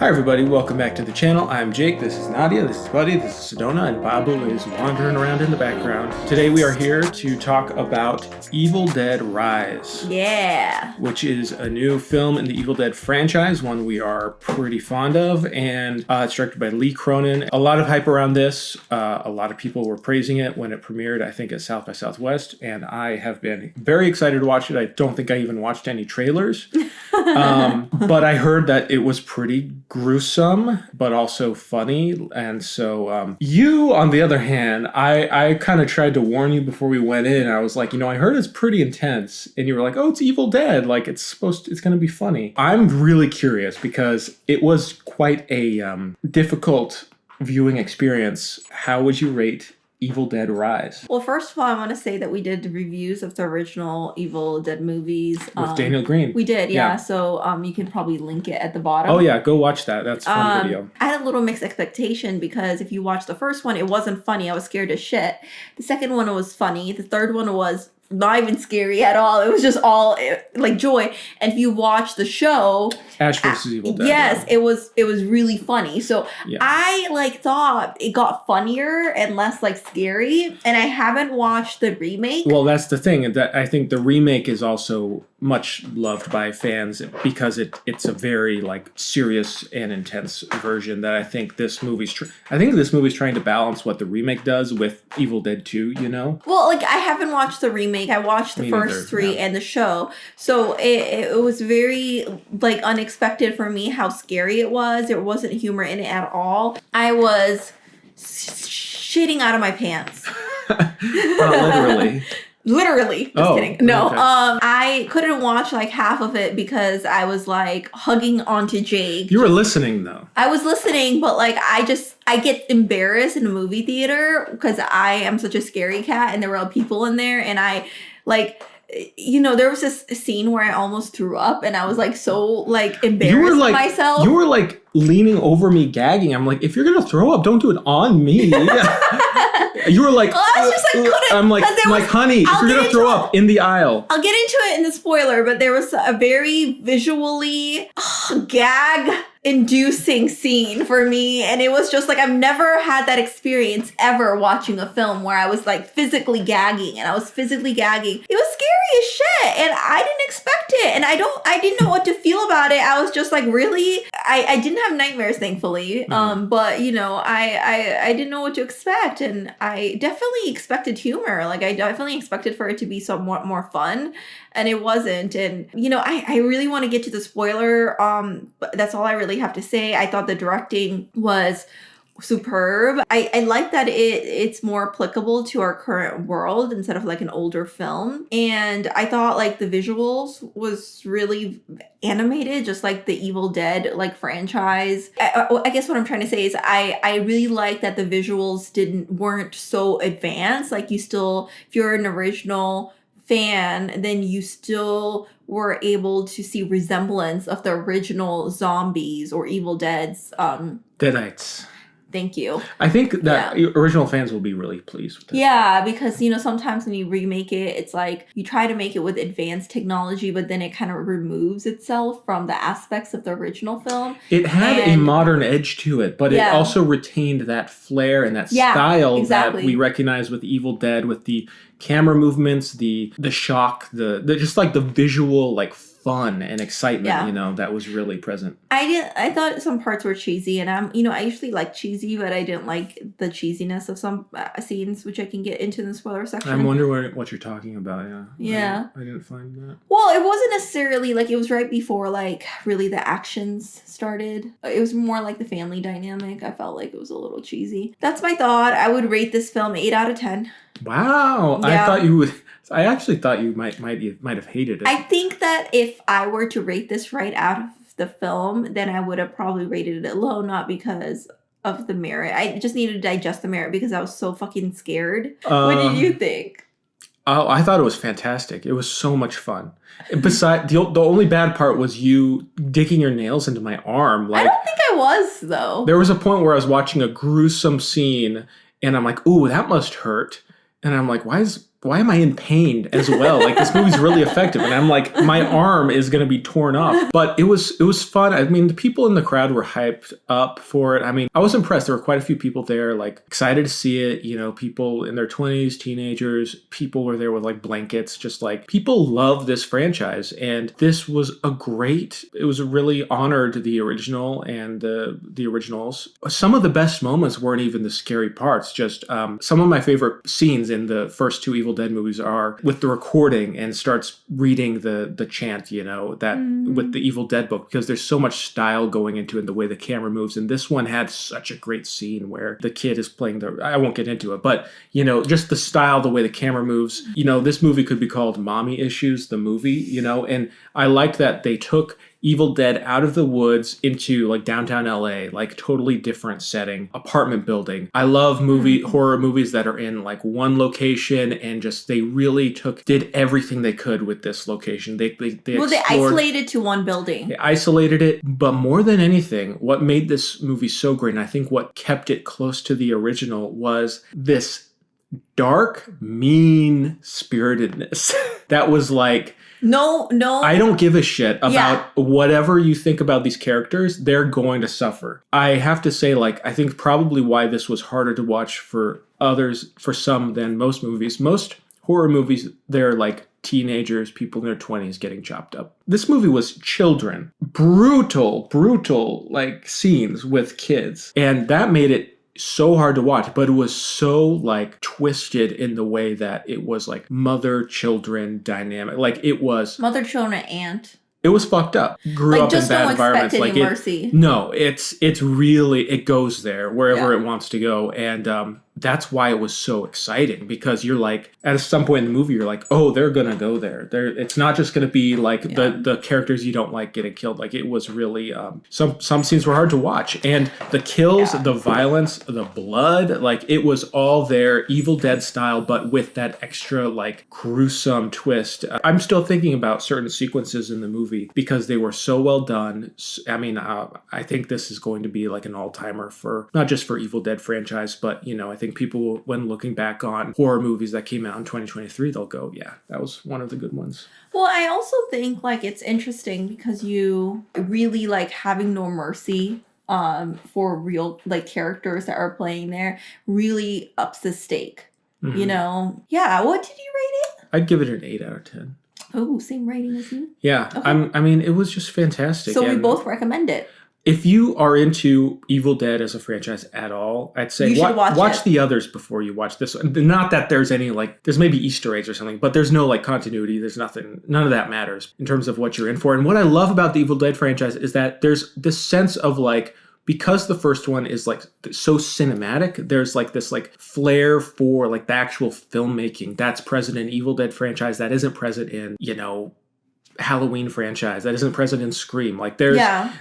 Hi everybody, welcome back to the channel. I'm Jake, this is Nadia, this is Buddy, this is Sedona, and Babu is wandering around in the background. Today we are here to talk about Evil Dead Rise. Yeah. Which is a new film in the Evil Dead franchise, one we are pretty fond of, and it's directed by Lee Cronin. A lot of hype around this. A lot of people were praising it when it premiered, I think, at South by Southwest, and I have been very excited to watch it. I don't think I even watched any trailers, but I heard that it was pretty gruesome, but also funny. And so you, on the other hand, I kind of tried to warn you before we went in. I was like, I heard it's pretty intense. And you were like, oh, it's Evil Dead. Like, it's going to be funny. I'm really curious because it was quite a difficult viewing experience. How would you rate Evil Dead Rise? Well, first of all, I want to say that we did reviews of the original Evil Dead movies. With Daniel Green. We did, yeah. So you can probably link it at the bottom. Oh, yeah. Go watch that. That's a fun video. I had a little mixed expectation because if you watch the first one, it wasn't funny. I was scared as shit. The second one was funny. The third one was not even scary at all. It was just all like joy. And if you watch the show, Ash vs. Evil Dead. Yes, yeah. It was really funny. So yeah. I thought it got funnier and less scary. And I haven't watched the remake. Well, that's the thing. That I think the remake is also much loved by fans because it's a very serious and intense version that I think this movie's trying to balance what the remake does with Evil Dead 2, Well, I haven't watched the remake. I watched the first three and the show. So it was very unexpected for me how scary it was. There wasn't humor in it at all. I was shitting out of my pants. Literally. Literally. Just kidding. No. Okay. I couldn't watch half of it because I was hugging onto Jake. You were listening though. I was listening, but I get embarrassed in a movie theater because I am such a scary cat and there were people in there and I there was this scene where I almost threw up and I was so embarrassed of myself. You were leaning over me gagging. I'm if you're gonna throw up, don't do it on me. You were well, I just couldn't. I'm honey, if you're gonna throw up in the aisle. I'll get into it in the spoiler, but there was a very visually gag inducing scene for me, and it was just I've never had that experience ever watching a film where I was physically gagging, and I was physically gagging. It was scary as shit, and I didn't expect it, and I didn't know what to feel about it. I was just really, I didn't have nightmares, thankfully, but I didn't know what to expect, and I definitely expected humor. I definitely expected for it to be somewhat more fun, and it wasn't. And I really want to get to the spoiler. But that's all I really have to say. I thought the directing was superb. I like that it's more applicable to our current world instead of an older film. And I thought the visuals was really animated, just like the Evil Dead franchise. I guess what I'm trying to say is I really like that the visuals weren't so advanced. You still, if you're an original fan, then you still were able to see resemblance of the original zombies or Evil Dead's Deadites. Thank you. I think that original fans will be really pleased with it. Yeah, because, sometimes when you remake it, it's you try to make it with advanced technology, but then it kind of removes itself from the aspects of the original film. It had a modern edge to it, but it also retained that flair and that style that we recognize with Evil Dead, with the camera movements, the shock, the just the visual fun and excitement, that was really present. I thought some parts were cheesy, and I usually like cheesy, but I didn't like the cheesiness of some scenes, which I can get into in the spoiler section. I wonder what you're talking about. Yeah. I didn't find that. Well, it wasn't necessarily it was right before really the actions started. It was more the family dynamic. I felt it was a little cheesy. That's my thought. I would rate this film 8 out of 10. Wow. Yeah. I thought you would. I actually thought you might have hated it. I think that if I were to rate this right out of the film, then I would have probably rated it low, not because of the merit. I just needed to digest the merit because I was so fucking scared. What did you think? Oh, I thought it was fantastic. It was so much fun. Besides, the only bad part was you digging your nails into my arm. I don't think I was, though. There was a point where I was watching a gruesome scene, and I'm ooh, that must hurt. And I'm why is why am I in pain as well? Like, this movie's really effective. And I'm like, my arm is going to be torn off. But it was fun. I mean, the people in the crowd were hyped up for it. I mean, I was impressed. There were quite a few people there, like, excited to see it. You know, people in their 20s, teenagers, people were there with like blankets, just like, people love this franchise. And this was it was really honored the original and the originals. Some of the best moments weren't even the scary parts. Just some of my favorite scenes in the first two Evil Dead movies are with the recording and starts reading the chant, you know, that with the Evil Dead book, because there's so much style going into it and the way the camera moves. And this one had such a great scene where the kid is playing I won't get into it, but, you know, just the style, the way the camera moves. You know, this movie could be called Mommy Issues, the movie, you know, and I liked that they took Evil Dead out of the woods into like downtown LA, like totally different setting, apartment building. I love horror movies that are in like one location, and just they really did everything they could with this location. They isolated to one building. They isolated it, but more than anything, what made this movie so great, and I think what kept it close to the original, was this dark, mean spiritedness that was like, no, I don't give a shit about whatever you think about these characters. They're going to suffer. I have to say, like, I think probably why this was harder to watch for some than most movies. Most horror movies, they're like teenagers, people in their 20s getting chopped up. This movie was children. Brutal, like, scenes with kids. And that made it so hard to watch, but it was so like twisted in the way that it was like mother-children dynamic. Like, it was mother-children aunt. It was fucked up. Grew up in bad environments. Like, mercy. No, it's really, it goes there wherever it wants to go, and that's why it was so exciting, because you're like, at some point in the movie, you're like, oh, they're gonna go there. It's not just gonna be like the characters you don't like getting killed. Like, it was really some scenes were hard to watch, and the kills, the violence, the blood, like, it was all there, Evil Dead style, but with that extra like gruesome twist. I'm still thinking about certain sequences in the movie because they were so well done. I mean, I think this is going to be like an all-timer for not just for Evil Dead franchise, but, you know, I think people, when looking back on horror movies that came out in 2023, they'll go, yeah, that was one of the good ones. Well, I also think like it's interesting because you really like having no mercy for real like characters that are playing there really ups the stake. Mm-hmm. You know? Yeah, what did you rate it? I'd give it an 8 out of 10. Oh, same rating as you? Yeah. Okay. I mean, it was just fantastic. So we both recommend it. If you are into Evil Dead as a franchise at all, I'd say watch the others before you watch this one. Not that there's any, like, there's maybe Easter eggs or something, but there's no, like, continuity. There's nothing. None of that matters in terms of what you're in for. And what I love about the Evil Dead franchise is that there's this sense of, like, because the first one is like so cinematic, there's like this like flair for like the actual filmmaking that's present in Evil Dead franchise that isn't present in, you know, Halloween franchise, that isn't present in Scream. Like, there's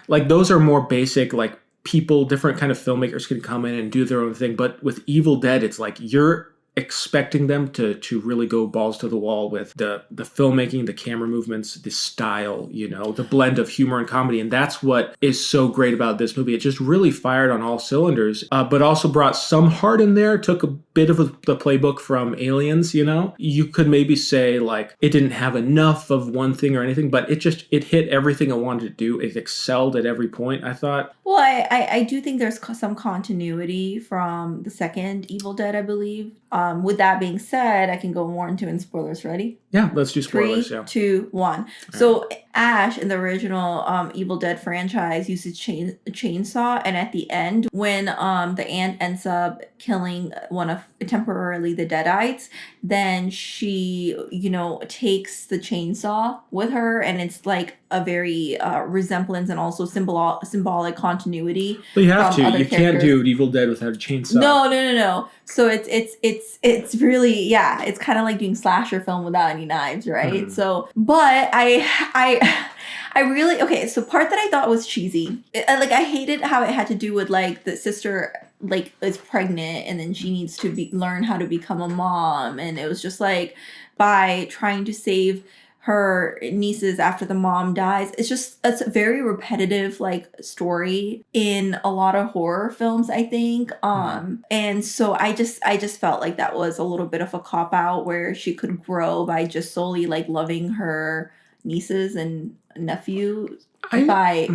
like, those are more basic, like, people, different kind of filmmakers can come in and do their own thing. But with Evil Dead, it's like you're expecting them to really go balls to the wall with the filmmaking, the camera movements, the style, you know, the blend of humor and comedy. And that's what is so great about this movie. It just really fired on all cylinders, but also brought some heart in there, took a bit of the playbook from Aliens, you know. You could maybe say, like, it didn't have enough of one thing or anything, but it hit everything it wanted to do. It excelled at every point, I thought. Well, I do think there's some continuity from the second Evil Dead, I believe. With that being said, I can go more into spoilers. Ready? Yeah, let's do spoilers. 3, 2, 1. So Ash in the original Evil Dead franchise uses a chainsaw, and at the end, when the aunt ends up killing one of temporarily the Deadites, then she, you know, takes the chainsaw with her, and it's like a very resemblance and also symbolic continuity. But you have to. You can't do Evil Dead without a chainsaw. No. So it's really, yeah, it's kind of like doing slasher film without any knives, right? Mm-hmm. So, but I really, okay, so part that I thought was cheesy, I hated how it had to do with like the sister like is pregnant and then she needs to learn how to become a mom, and it was just like by trying to save her nieces after the mom dies. It's a very repetitive like story in a lot of horror films, I think. And so I just felt like that was a little bit of a cop out where she could grow by just solely like loving her nieces and nephews by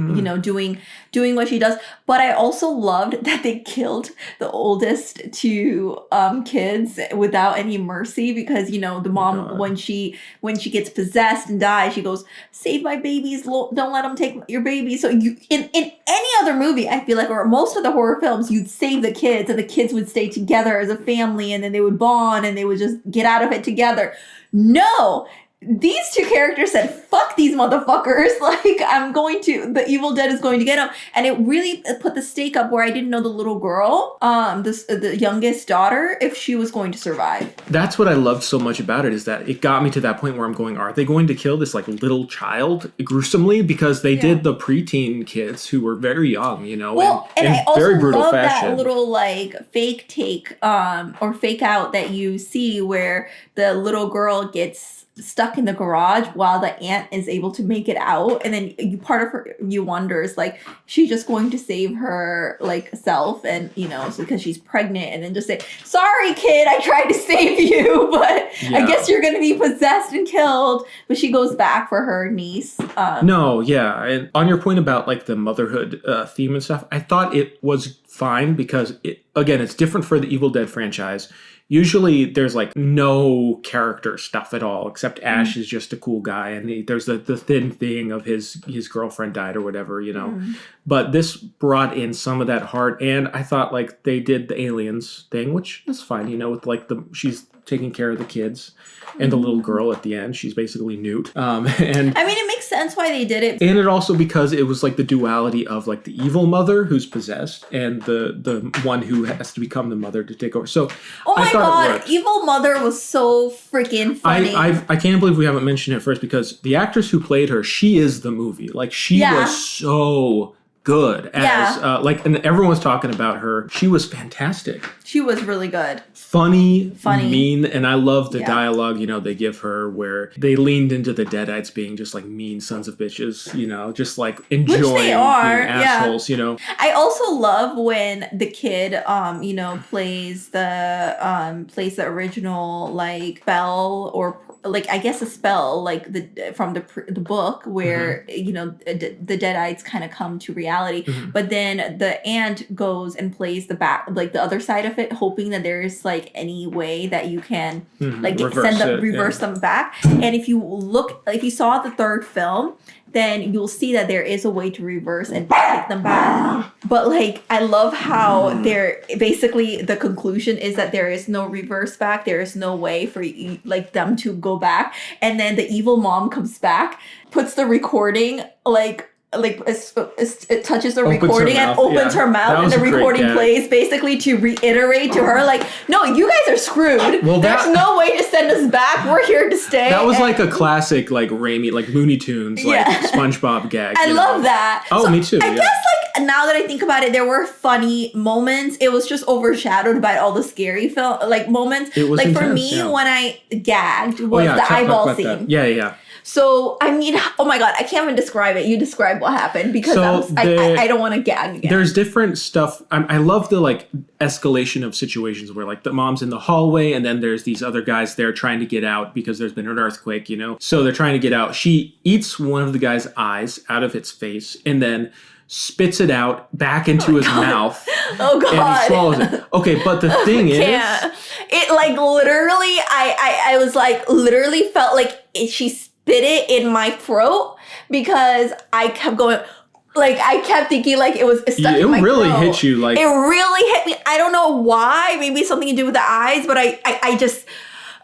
doing what she does. But I also loved that they killed the oldest two kids without any mercy, because the mom, when she gets possessed and dies, she goes, "Save my babies, don't let them take your babies." So you in any other movie, I feel like, or most of the horror films, you'd save the kids and the kids would stay together as a family, and then they would bond and they would just get out of it together. No, these two characters said, "Fuck these motherfuckers." Like, the Evil Dead is going to get them. And it really put the stake up where I didn't know the little girl, the youngest daughter, if she was going to survive. That's what I loved so much about it, is that it got me to that point where I'm going, are they going to kill this like little child gruesomely? Because they did the preteen kids who were very young, Well, and I also very brutal love fashion. That little like fake take or fake out that you see where the little girl gets stuck in the garage while the aunt is able to make it out, and then you wonders, like, she just going to save her like self, and because she's pregnant, and then just say, "Sorry kid, I tried to save you, but I guess you're gonna be possessed and killed." But she goes back for her niece. And on your point about like the motherhood theme and stuff, I thought it was fine, because it's different for the Evil Dead franchise. Usually there's like no character stuff at all, except Ash is just a cool guy, and there's the thin thing of his girlfriend died or whatever, But this brought in some of that heart, and I thought like they did the aliens thing, which is fine, with like she's taking care of the kids and the little girl at the end. She's basically Newt. And I mean, it makes sense why they did it. And it also, because it was like the duality of like the evil mother who's possessed and the one who has to become the mother to take over. So oh my god, Evil Mother was so freaking funny. I can't believe we haven't mentioned it first, because the actress who played her, she is the movie. Like, she was so good as and everyone's talking about her. She was fantastic. She was really good. Funny, mean, and I love the dialogue, they give her, where they leaned into the Deadites being just like mean sons of bitches, just like enjoying being assholes, I also love when the kid, plays the original like spell, or like, I guess a spell, like from the book, where the Deadites kind of come to reality, but then the aunt goes and plays the back, like the other side of it, hoping that there's like any way that you can like reverse them back. And if you saw the third film, then you'll see that there is a way to reverse and take them back. But like, I love how basically the conclusion is that there is no reverse back. There is no way for like them to go back. And then the evil mom comes back, puts the recording it touches the recording and opens her mouth, and the recording plays, basically to reiterate to her, like, no, you guys are screwed. Well, there's no way to send us back. We're here to stay. That was like a classic, like Raimi, like Looney Tunes, like SpongeBob gag. I love that. Oh, so me too. I guess like now that I think about it, there were funny moments. It was just overshadowed by all the scary moments. It was like intense, for me, when I gagged was the eyeball scene. That. Yeah. So, I mean, oh my god, I can't even describe it. You describe what happened, because I don't want to gag again. There's different stuff. I love the like escalation of situations where like the mom's in the hallway, and then there's these other guys there trying to get out because there's been an earthquake, So they're trying to get out. She eats one of the guy's eyes out of its face, and then spits it out back into his mouth. Oh god. And he swallows it. Okay, but the thing is, it like literally, I was like, literally felt like she spit it in my throat, because I kept going, like, I kept thinking like it was stuck in my throat. It really hit you. Like, it really hit me. I don't know why. Maybe something to do with the eyes, but I just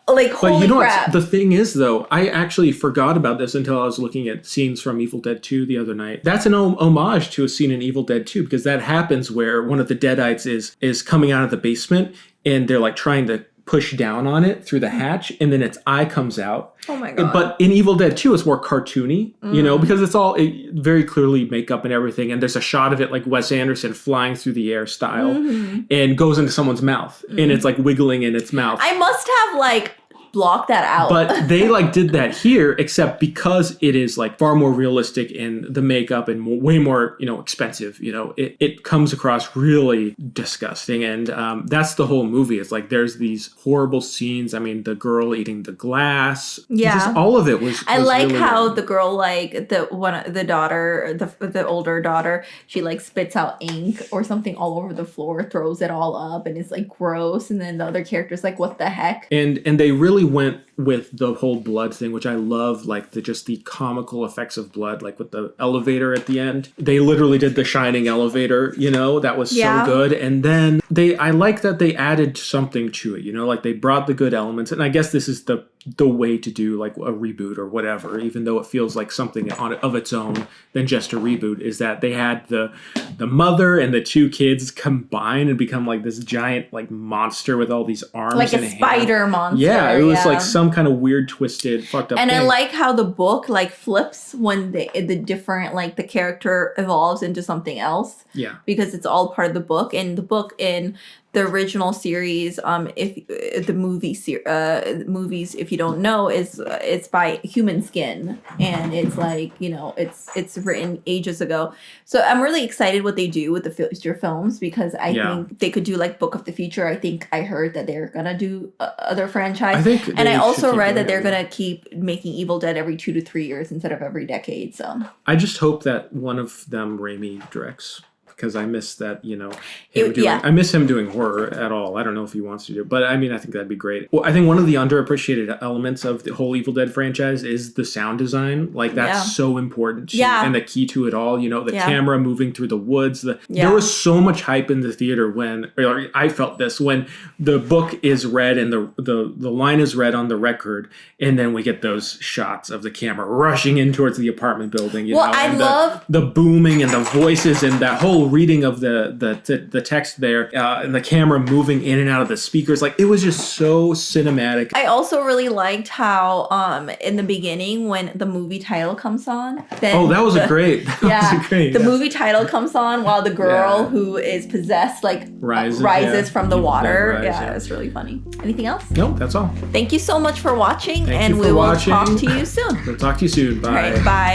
like, holy crap. What? The thing is, though, I actually forgot about this until I was looking at scenes from Evil Dead 2 the other night. That's an homage to a scene in Evil Dead 2, because that happens where one of the Deadites is coming out of the basement, and they're like trying to push down on it through the hatch, and then its eye comes out. Oh my god. But in Evil Dead 2, it's more cartoony, because it's all very clearly makeup and everything, and there's a shot of it like Wes Anderson flying through the air style, and goes into someone's mouth, and it's like wiggling in its mouth. I must have like block that out. But they like did that here, except because it is like far more realistic in the makeup and way more, expensive, it comes across really disgusting. And that's the whole movie. It's like there's these horrible scenes. I mean, the girl eating the glass. Yeah. Just all of it was I like really how the girl, like the daughter, the older daughter, she like spits out ink or something all over the floor, throws it all up, and it's like gross. And then the other character's like, what the heck? And they really went with the whole blood thing, which I love, like the comical effects of blood, like with the elevator at the end. They literally did the Shining elevator, that was so good. And then I like that they added something to it, like they brought the good elements. And I guess this is the way to do like a reboot or whatever, even though it feels like something of its own than just a reboot, is that they had the mother and the two kids combine and become like this giant like monster with all these arms, like a spider monster. Yeah, it was like some kind of weird, twisted, fucked up and thing. I like how the book like flips when the different, like the character evolves into something else. Yeah, because it's all part of the book. And the book in the original series, if the movies, if you don't know, it's by Human Skin, and it's like it's written ages ago. So I'm really excited what they do with the future films, because I think they could do like Book of the Future. I think I heard that they're gonna do other franchise. And I also read that they're gonna keep making Evil Dead every 2 to 3 years instead of every decade. So I just hope that one of them Raimi directs. Because I miss that, I miss him doing horror at all. I don't know if he wants to do it, but I mean, I think that'd be great. Well, I think one of the underappreciated elements of the whole Evil Dead franchise is the sound design. Like, that's so important and the key to it all. The camera moving through the woods. There was so much hype in the theater or I felt this, when the book is read and the line is read on the record, and then we get those shots of the camera rushing in towards the apartment building. I love the booming and the voices and that whole reading of the text there, and the camera moving in and out of the speakers. Like, it was just so cinematic. I also really liked how in the beginning, when the movie title comes on, then that was great. The movie title comes on while the girl who is possessed like rises from the water. It's really funny. Anything else? No, that's all. Thank you so much for watching, and we will talk to you soon. We'll talk to you soon. Bye. All right, bye.